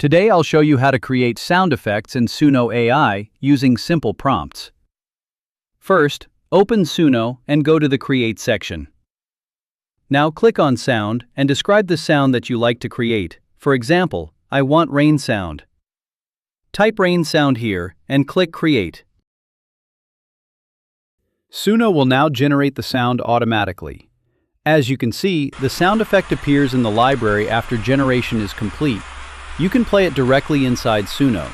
Today I'll show you how to create sound effects in Suno AI using simple prompts. First, open Suno and go to the Create section. Now click on Sound and describe the sound that you like to create. For example, I want rain sound. Type rain sound here and click Create. Suno will now generate the sound automatically. As you can see, the sound effect appears in the library after generation is complete. You can play it directly inside Suno.